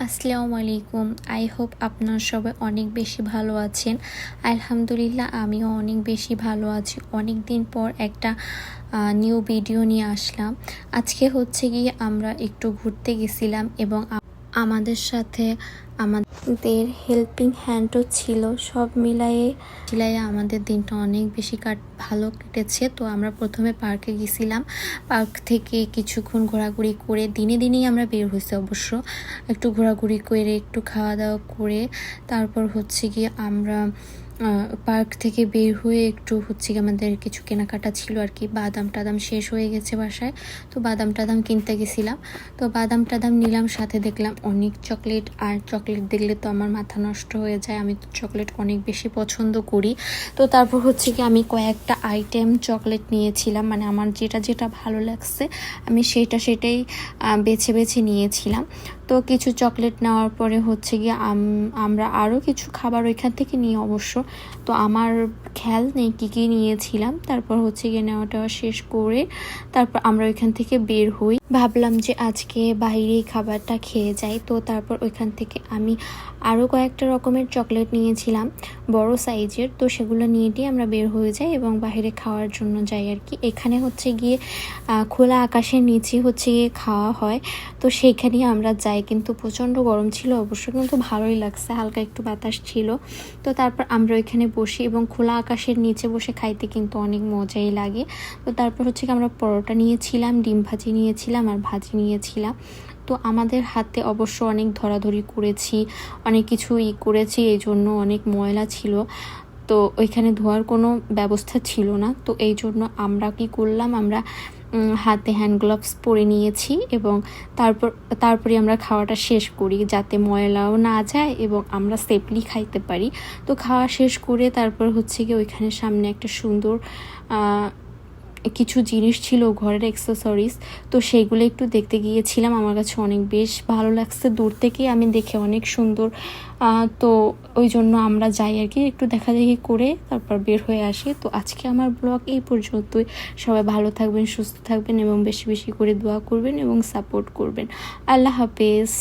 আসসালামু আলাইকুম। I hope আপনারা সবাই অনেক বেশি ভালো আছেন। আলহামদুলিল্লাহ আমিও অনেক বেশি ভালো আছি। অনেক দিন পর একটা নিউ ভিডিও নিয়ে আসলাম। আজকে হচ্ছে গিয়ে আমরা একটু ঘুরতে গেছিলাম এবং আমাদের সাথে আমাদের হেল্পিং হ্যান্ডও ছিল। সব মিলায়ে আমাদের দিনটা অনেক বেশি ভালো কেটেছে। তো আমরা প্রথমে পার্কে গেছিলাম। পার্ক থেকে কিছুক্ষণ ঘোরাঘুরি করে দিনেই আমরা বের হয়েছি। অবশ্য একটু ঘোরাঘুরি করে একটু খাওয়া দাওয়া করে তারপর হচ্ছে গিয়ে আমরা পার্ক থেকে বের হয়ে একটু হচ্ছে গিয়ে আমাদের কিছু কেনাকাটা ছিল আর কি। বাদাম টাদাম শেষ হয়ে গেছে বাসায়, তো বাদাম টাদাম কিনতে গেছিলাম। তো বাদাম টাদাম নিলাম, সাথে দেখলাম অনেক চকলেট। আর চকলেট দেখলে তো আমার মাথা নষ্ট হয়ে যায়, আমি তো চকলেট অনেক বেশি পছন্দ করি। তো তারপর হচ্ছে কি আমি কয়েকটা আইটেম চকলেট নিয়েছিলাম, মানে আমার যেটা ভালো লাগছে আমি সেটাই বেছে বেছে নিয়েছিলাম। তো কিছু চকলেট নেওয়ার পরে হচ্ছে গিয়ে আমরা আরও কিছু খাবার ওইখান থেকে নিই অবশ্য। তো আমার খেয়াল নেই কী নিয়েছিলাম। তারপর হচ্ছে গিয়ে নেওয়াটা শেষ করে তারপর আমরা ওইখান থেকে বের হই। ভাবলাম যে আজকে বাইরেই খাবারটা খেয়ে যাই। তো তারপর ওইখান থেকে আমি আরও কয়েকটা রকমের চকলেট নিয়েছিলাম বড় সাইজের। তো সেগুলো নিয়ে আমরা বের হয়ে যাই এবং বাইরে খাওয়ার জন্য যাই আর কি। এখানে হচ্ছে গিয়ে খোলা আকাশের নিচে হচ্ছে গিয়ে খাওয়া হয়, তো সেইখানেই আমরা যাই। কিন্তু প্রচণ্ড গরম ছিল অবশ্য, কিন্তু ভালোই লাগছে, হালকা একটু বাতাস ছিল। তো তারপর আমরা ওইখানে বসি এবং খোলা আকাশের নিচে বসে খাইতে কিন্তু অনেক মজাই লাগে। তো তারপর হচ্ছে কি আমরা পরোটা নিয়েছিলাম, ডিম ভাজি নিয়েছিলাম আর ভাজি নিয়েছিলাম। তো আমাদের হাতে অবশ্য অনেক ধরাধরি করেছি, অনেক কিছু করেছি, এই জন্য অনেক ময়লা ছিল। তো ওইখানে ধোয়ার কোনো ব্যবস্থা ছিল না। তো এই জন্য আমরা কি করলাম, আমরা হাতে হ্যান্ড গ্লাভস পরে নিয়েছি এবং তারপরে আমরা খাওয়াটা শেষ করি, যাতে ময়লাও না যায় এবং আমরা সেফলি খাইতে পারি। তো খাওয়া শেষ করে তারপর হচ্ছে কি ওইখানে সামনে একটা সুন্দর কিছু জিনিস ছিল ঘরের অ্যাক্সেসরিজ, তো সেইগুলো একটু দেখতে গিয়েছিলাম। আমার কাছে অনেক বেশ ভালো লাগছে, দূর থেকেই আমি দেখে অনেক সুন্দর। তো ওই জন্য আমরা যাই আর কি, একটু দেখাদেখি করে তারপর বের হয়ে আসি। তো আজকে আমার ব্লগ এই পর্যন্তই। সবাই ভালো থাকবেন, সুস্থ থাকবেন এবং বেশি বেশি করে দোয়া করবেন এবং সাপোর্ট করবেন। আল্লাহ হাফেজ।